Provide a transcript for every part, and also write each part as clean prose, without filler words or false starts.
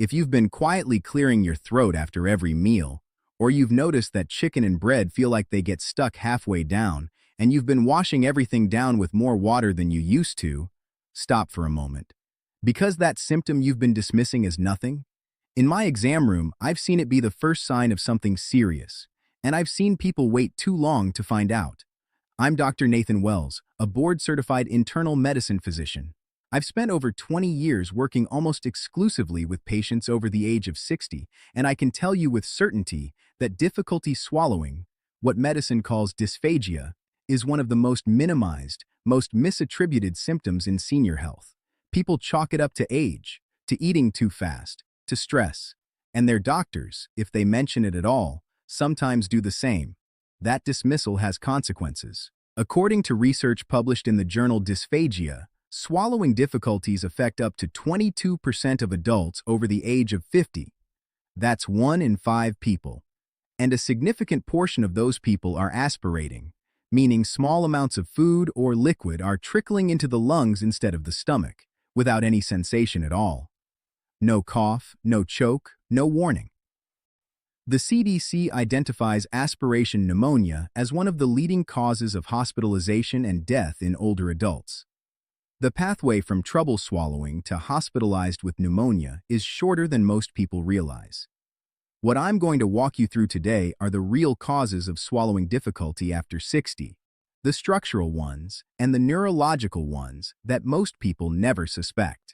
If you've been quietly clearing your throat after every meal, or you've noticed that chicken and bread feel like they get stuck halfway down, and you've been washing everything down with more water than you used to, stop for a moment. Because that symptom you've been dismissing as nothing? In my exam room, I've seen it be the first sign of something serious, and I've seen people wait too long to find out. I'm Dr. Nathan Wells, a board-certified internal medicine physician. I've spent over 20 years working almost exclusively with patients over the age of 60, and I can tell you with certainty that difficulty swallowing, what medicine calls dysphagia, is one of the most minimized, most misattributed symptoms in senior health. People chalk it up to age, to eating too fast, to stress, and their doctors, if they mention it at all, sometimes do the same. That dismissal has consequences. According to research published in the journal Dysphagia, swallowing difficulties affect up to 22% of adults over the age of 50. That's 1 in 5 people. And a significant portion of those people are aspirating, meaning small amounts of food or liquid are trickling into the lungs instead of the stomach, without any sensation at all. No cough, no choke, no warning. The CDC identifies aspiration pneumonia as one of the leading causes of hospitalization and death in older adults. The pathway from trouble swallowing to hospitalized with pneumonia is shorter than most people realize. What I'm going to walk you through today are the real causes of swallowing difficulty after 60, the structural ones and the neurological ones that most people never suspect.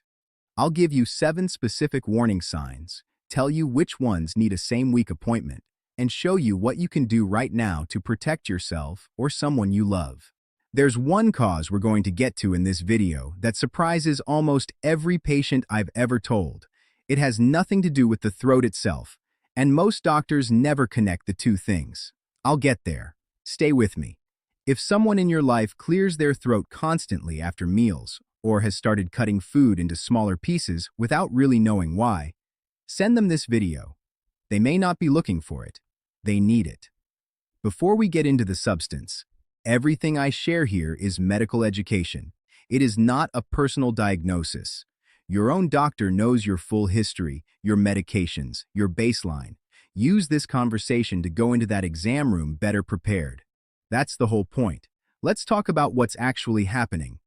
I'll give you 7 specific warning signs, tell you which ones need a same-week appointment, and show you what you can do right now to protect yourself or someone you love. There's one cause we're going to get to in this video that surprises almost every patient I've ever told. It has nothing to do with the throat itself, and most doctors never connect the two things. I'll get there. Stay with me. If someone in your life clears their throat constantly after meals, or has started cutting food into smaller pieces without really knowing why, send them this video. They may not be looking for it. They need it. Before we get into the substance, everything I share here is medical education. It is not a personal diagnosis. Your own doctor knows your full history, your medications, your baseline. Use this conversation to go into that exam room better prepared. That's the whole point. Let's talk about what's actually happening.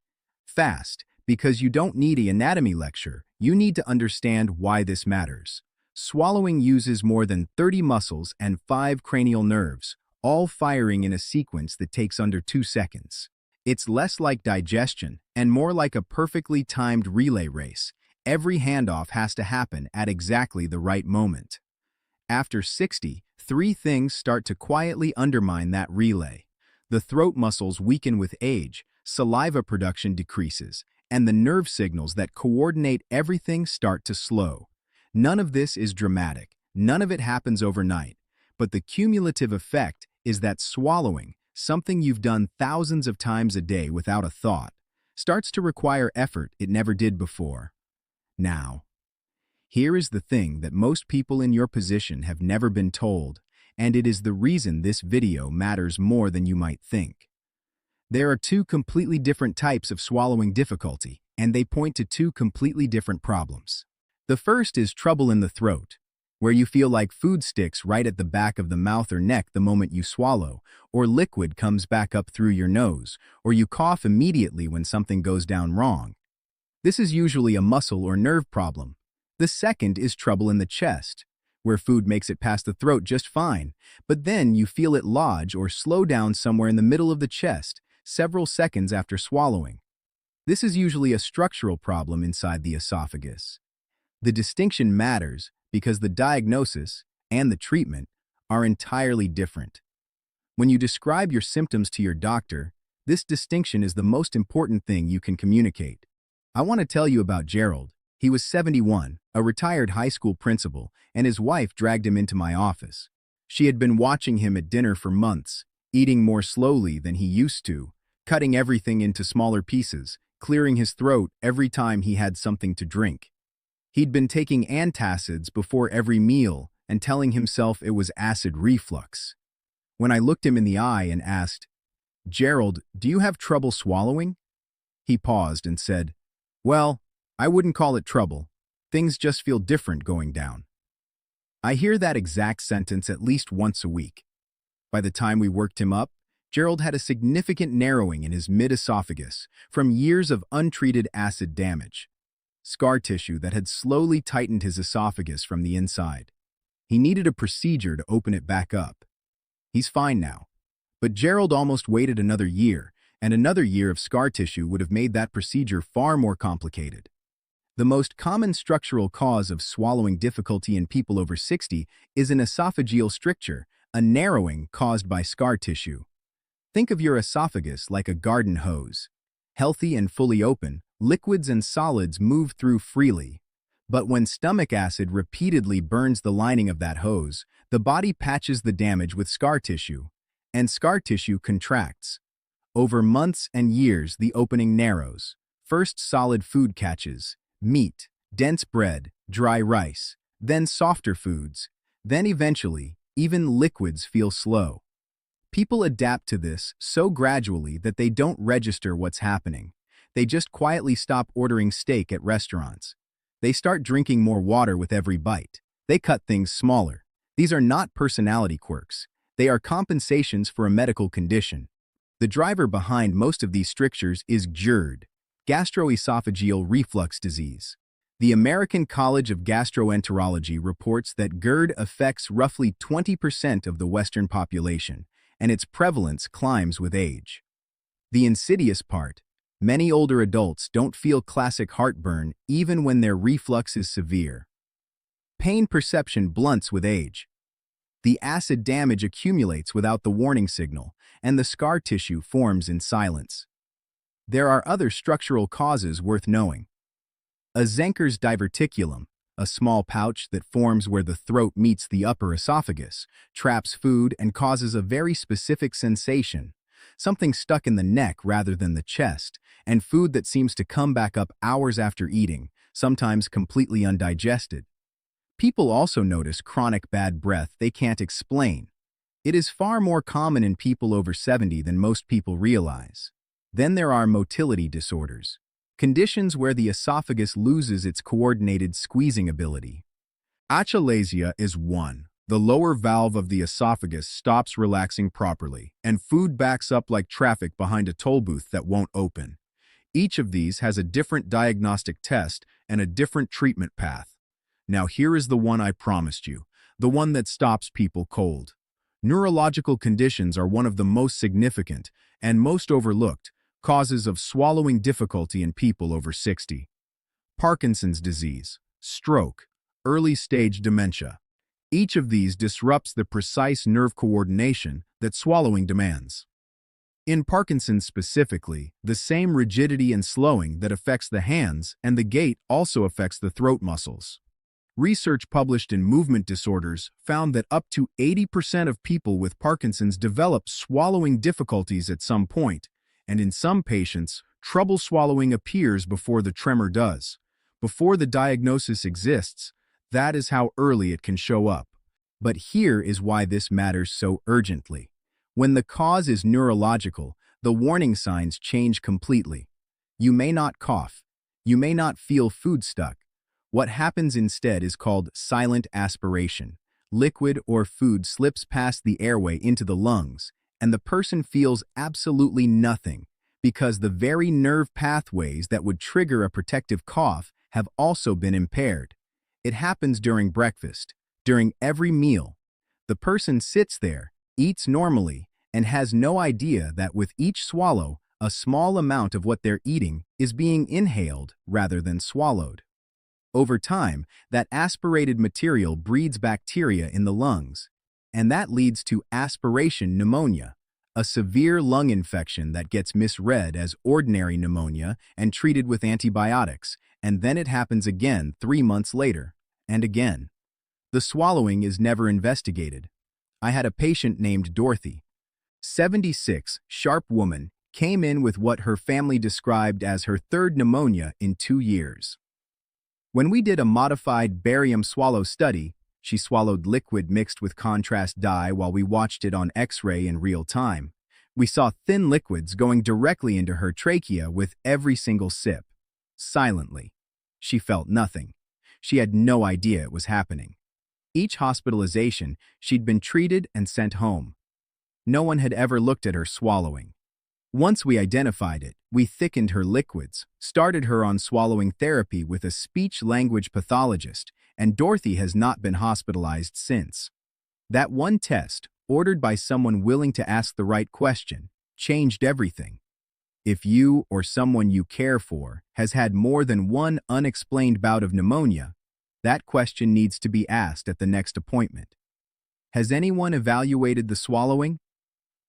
Fast, because you don't need an anatomy lecture. You need to understand why this matters. Swallowing uses more than 30 muscles and 5 cranial nerves, all firing in a sequence that takes under 2 seconds. It's less like digestion and more like a perfectly timed relay race. Every handoff has to happen at exactly the right moment. After 60, 3 things start to quietly undermine that relay. The throat muscles weaken with age, saliva production decreases, and the nerve signals that coordinate everything start to slow. None of this is dramatic. None of it happens overnight. But the cumulative effect is that swallowing, something you've done thousands of times a day without a thought, starts to require effort it never did before. Now, here is the thing that most people in your position have never been told, and it is the reason this video matters more than you might think. There are 2 completely different types of swallowing difficulty, and they point to 2 completely different problems. The first is trouble in the throat, where you feel like food sticks right at the back of the mouth or neck the moment you swallow, or liquid comes back up through your nose, or you cough immediately when something goes down wrong. This is usually a muscle or nerve problem. The second is trouble in the chest, where food makes it past the throat just fine, but then you feel it lodge or slow down somewhere in the middle of the chest, several seconds after swallowing. This is usually a structural problem inside the esophagus. The distinction matters because the diagnosis and the treatment are entirely different. When you describe your symptoms to your doctor, this distinction is the most important thing you can communicate. I want to tell you about Gerald. He was 71, a retired high school principal, and his wife dragged him into my office. She had been watching him at dinner for months, eating more slowly than he used to, cutting everything into smaller pieces, clearing his throat every time he had something to drink. He'd been taking antacids before every meal and telling himself it was acid reflux. When I looked him in the eye and asked, "Gerald, do you have trouble swallowing?" He paused and said, "Well, I wouldn't call it trouble. Things just feel different going down. I hear that exact sentence at least once a week. By the time we worked him up, Gerald had a significant narrowing in his mid-esophagus from years of untreated acid damage, scar tissue that had slowly tightened his esophagus from the inside. He needed a procedure to open it back up. He's fine now. But Gerald almost waited another year, and another year of scar tissue would have made that procedure far more complicated. The most common structural cause of swallowing difficulty in people over 60 is an esophageal stricture, a narrowing caused by scar tissue. Think of your esophagus like a garden hose. Healthy and fully open, liquids and solids move through freely. But when stomach acid repeatedly burns the lining of that hose, the body patches the damage with scar tissue, and scar tissue contracts. Over months and years, the opening narrows. First solid food catches, meat, dense bread, dry rice, then softer foods, then eventually, even liquids feel slow. People adapt to this so gradually that they don't register what's happening. They just quietly stop ordering steak at restaurants. They start drinking more water with every bite. They cut things smaller. These are not personality quirks. They are compensations for a medical condition. The driver behind most of these strictures is GERD, gastroesophageal reflux disease. The American College of Gastroenterology reports that GERD affects roughly 20% of the Western population, and its prevalence climbs with age. The insidious part: many older adults don't feel classic heartburn even when their reflux is severe. Pain perception blunts with age. The acid damage accumulates without the warning signal, and the scar tissue forms in silence. There are other structural causes worth knowing. A Zenker's diverticulum, a small pouch that forms where the throat meets the upper esophagus, traps food and causes a very specific sensation, something stuck in the neck rather than the chest, and food that seems to come back up hours after eating, sometimes completely undigested. People also notice chronic bad breath they can't explain. It is far more common in people over 70 than most people realize. Then there are motility disorders, conditions where the esophagus loses its coordinated squeezing ability. Achalasia is one. The lower valve of the esophagus stops relaxing properly, and food backs up like traffic behind a toll booth that won't open. Each of these has a different diagnostic test and a different treatment path. Now here is the one I promised you, the one that stops people cold. Neurological conditions are one of the most significant and most overlooked causes of swallowing difficulty in people over 60. Parkinson's disease, stroke, early-stage dementia. Each of these disrupts the precise nerve coordination that swallowing demands. In Parkinson's specifically, the same rigidity and slowing that affects the hands and the gait also affects the throat muscles. Research published in Movement Disorders found that up to 80% of people with Parkinson's develop swallowing difficulties at some point, and in some patients, trouble swallowing appears before the tremor does. Before the diagnosis exists, that is how early it can show up. But here is why this matters so urgently. When the cause is neurological, the warning signs change completely. You may not cough. You may not feel food stuck. What happens instead is called silent aspiration. Liquid or food slips past the airway into the lungs, and the person feels absolutely nothing because the very nerve pathways that would trigger a protective cough have also been impaired. It happens during breakfast, during every meal. The person sits there, eats normally, and has no idea that with each swallow, a small amount of what they're eating is being inhaled rather than swallowed. Over time, that aspirated material breeds bacteria in the lungs, and that leads to aspiration pneumonia, a severe lung infection that gets misread as ordinary pneumonia and treated with antibiotics, and then it happens again 3 months later, and again. The swallowing is never investigated. I had a patient named Dorothy. 76, sharp woman, came in with what her family described as her third pneumonia in 2 years. When we did a modified barium swallow study, she swallowed liquid mixed with contrast dye while we watched it on X-ray in real time. We saw thin liquids going directly into her trachea with every single sip. Silently. She felt nothing. She had no idea it was happening. Each hospitalization, she'd been treated and sent home. No one had ever looked at her swallowing. Once we identified it, we thickened her liquids, started her on swallowing therapy with a speech-language pathologist, and Dorothy has not been hospitalized since. That one test, ordered by someone willing to ask the right question, changed everything. If you or someone you care for has had more than one unexplained bout of pneumonia, that question needs to be asked at the next appointment. Has anyone evaluated the swallowing?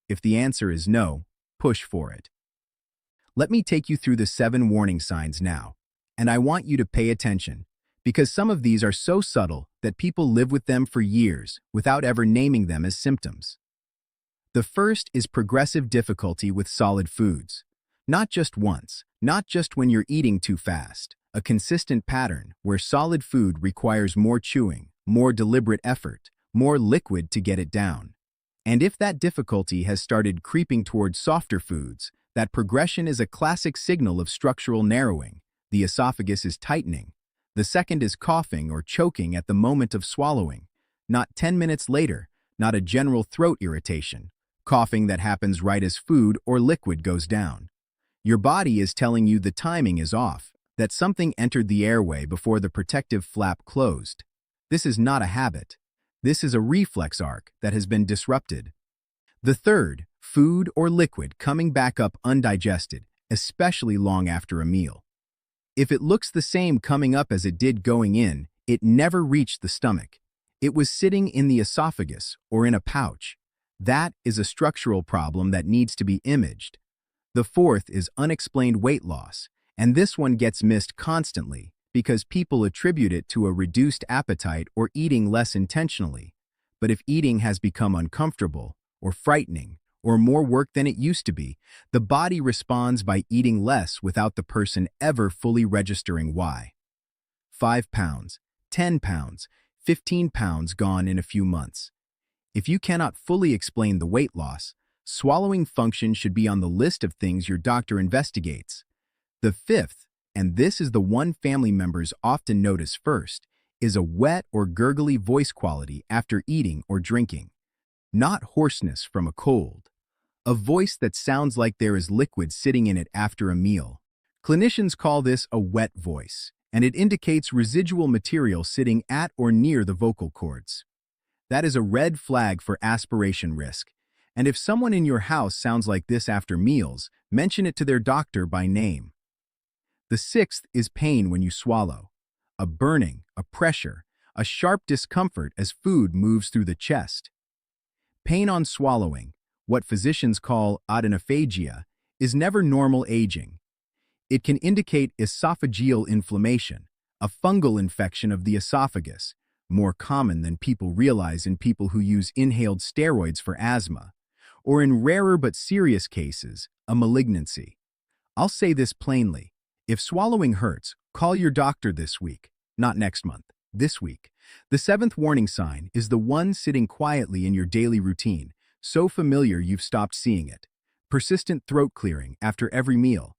If the answer is no, push for it. Let me take you through the 7 warning signs now, and I want you to pay attention, because some of these are so subtle that people live with them for years without ever naming them as symptoms. The first is progressive difficulty with solid foods. Not just once, not just when you're eating too fast, a consistent pattern where solid food requires more chewing, more deliberate effort, more liquid to get it down. And if that difficulty has started creeping towards softer foods, that progression is a classic signal of structural narrowing. The esophagus is tightening. The second is coughing or choking at the moment of swallowing. Not 10 minutes later, not a general throat irritation. Coughing that happens right as food or liquid goes down. Your body is telling you the timing is off, that something entered the airway before the protective flap closed. This is not a habit. This is a reflex arc that has been disrupted. The third, food or liquid coming back up undigested, especially long after a meal. If it looks the same coming up as it did going in, it never reached the stomach. It was sitting in the esophagus or in a pouch. That is a structural problem that needs to be imaged. The fourth is unexplained weight loss, and this one gets missed constantly because people attribute it to a reduced appetite or eating less intentionally. But if eating has become uncomfortable, or frightening, or more work than it used to be, the body responds by eating less without the person ever fully registering why. 5 pounds, 10 pounds, 15 pounds gone in a few months. If you cannot fully explain the weight loss, swallowing function should be on the list of things your doctor investigates. The fifth, and this is the one family members often notice first, is a wet or gurgly voice quality after eating or drinking. Not hoarseness from a cold. A voice that sounds like there is liquid sitting in it after a meal. Clinicians call this a wet voice, and it indicates residual material sitting at or near the vocal cords. That is a red flag for aspiration risk, and if someone in your house sounds like this after meals, mention it to their doctor by name. The sixth is pain when you swallow. A burning, a pressure, a sharp discomfort as food moves through the chest. Pain on swallowing, what physicians call adenophagia, is never normal aging. It can indicate esophageal inflammation, a fungal infection of the esophagus, more common than people realize in people who use inhaled steroids for asthma, or in rarer but serious cases, a malignancy. I'll say this plainly. If swallowing hurts, call your doctor this week, not next month, this week. The 7th warning sign is the one sitting quietly in your daily routine, so familiar you've stopped seeing it. Persistent throat clearing after every meal.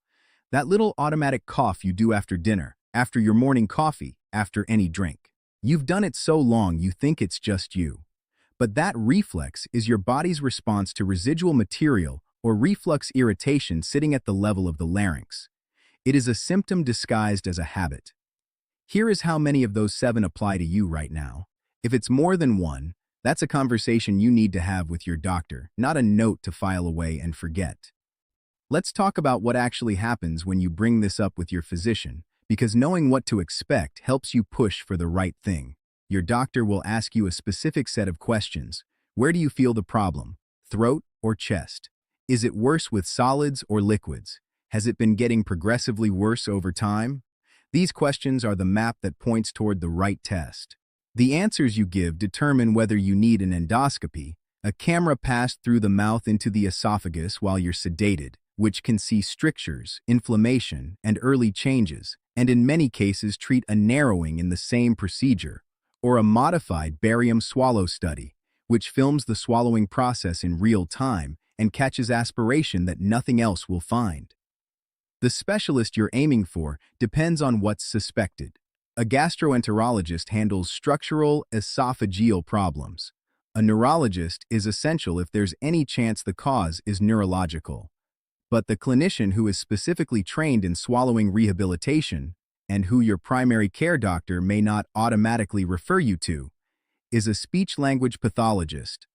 That little automatic cough you do after dinner, after your morning coffee, after any drink. You've done it so long you think it's just you. But that reflex is your body's response to residual material or reflux irritation sitting at the level of the larynx. It is a symptom disguised as a habit. Here is how many of those 7 apply to you right now. If it's more than one, that's a conversation you need to have with your doctor, not a note to file away and forget. Let's talk about what actually happens when you bring this up with your physician, because knowing what to expect helps you push for the right thing. Your doctor will ask you a specific set of questions. Where do you feel the problem? Throat or chest? Is it worse with solids or liquids? Has it been getting progressively worse over time? These questions are the map that points toward the right test. The answers you give determine whether you need an endoscopy, a camera passed through the mouth into the esophagus while you're sedated, which can see strictures, inflammation, and early changes, and in many cases treat a narrowing in the same procedure, or a modified barium swallow study, which films the swallowing process in real time and catches aspiration that nothing else will find. The specialist you're aiming for depends on what's suspected. A gastroenterologist handles structural esophageal problems. A neurologist is essential if there's any chance the cause is neurological. But the clinician who is specifically trained in swallowing rehabilitation, and who your primary care doctor may not automatically refer you to, is a speech-language pathologist.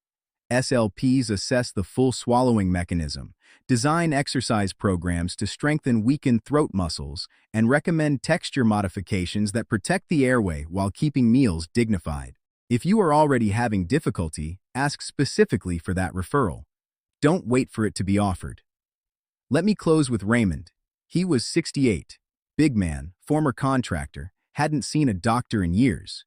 SLPs assess the full swallowing mechanism, design exercise programs to strengthen weakened throat muscles, and recommend texture modifications that protect the airway while keeping meals dignified. If you are already having difficulty, ask specifically for that referral. Don't wait for it to be offered. Let me close with Raymond. He was 68, big man, former contractor, hadn't seen a doctor in years.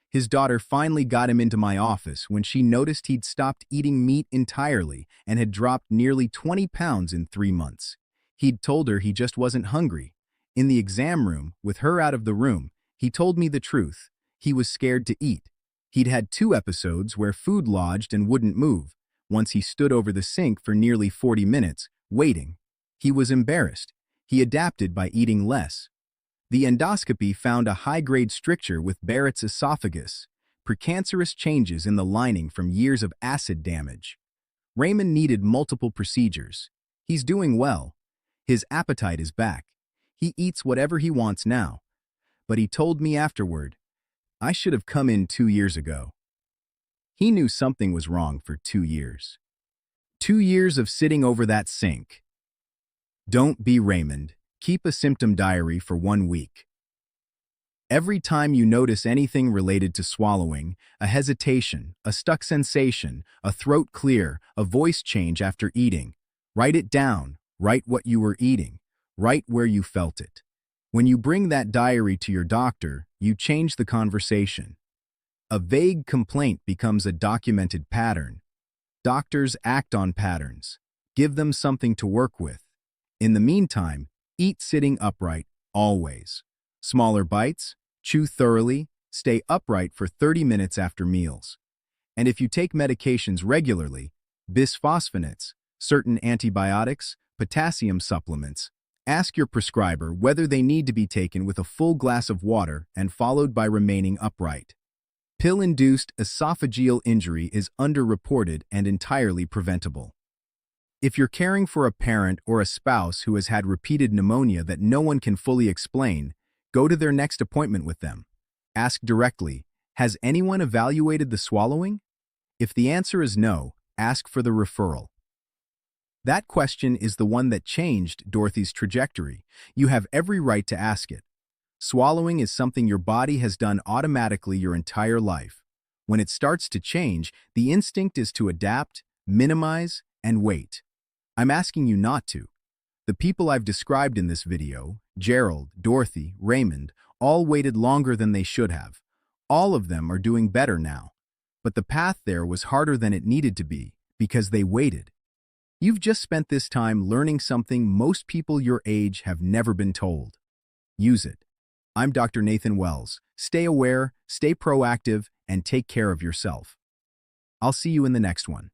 His daughter finally got him into my office when she noticed he'd stopped eating meat entirely and had dropped nearly 20 pounds in 3 months. He'd told her he just wasn't hungry. In the exam room, with her out of the room, he told me the truth. He was scared to eat. He'd had 2 episodes where food lodged and wouldn't move. Once he stood over the sink for nearly 40 minutes, waiting. He was embarrassed. He adapted by eating less. The endoscopy found a high-grade stricture with Barrett's esophagus, precancerous changes in the lining from years of acid damage. Raymond needed multiple procedures. He's doing well. His appetite is back. He eats whatever he wants now. But he told me afterward, "I should have come in 2 years ago." He knew something was wrong for 2 years. 2 years of sitting over that sink. Don't be Raymond. Keep a symptom diary for 1 week. Every time you notice anything related to swallowing, a hesitation, a stuck sensation, a throat clear, a voice change after eating, write it down. Write what you were eating. Write where you felt it. When you bring that diary to your doctor, you change the conversation. A vague complaint becomes a documented pattern. Doctors act on patterns. Give them something to work with. In the meantime, eat sitting upright, always. Smaller bites, chew thoroughly, stay upright for 30 minutes after meals. And if you take medications regularly, bisphosphonates, certain antibiotics, potassium supplements, ask your prescriber whether they need to be taken with a full glass of water and followed by remaining upright. Pill-induced esophageal injury is underreported and entirely preventable. If you're caring for a parent or a spouse who has had repeated pneumonia that no one can fully explain, go to their next appointment with them. Ask directly, "Has anyone evaluated the swallowing?" If the answer is no, ask for the referral. That question is the one that changed Dorothy's trajectory. You have every right to ask it. Swallowing is something your body has done automatically your entire life. When it starts to change, the instinct is to adapt, minimize, and wait. I'm asking you not to. The people I've described in this video, Gerald, Dorothy, Raymond, all waited longer than they should have. All of them are doing better now. But the path there was harder than it needed to be, because they waited. You've just spent this time learning something most people your age have never been told. Use it. I'm Dr. Nathan Wells. Stay aware, stay proactive, and take care of yourself. I'll see you in the next one.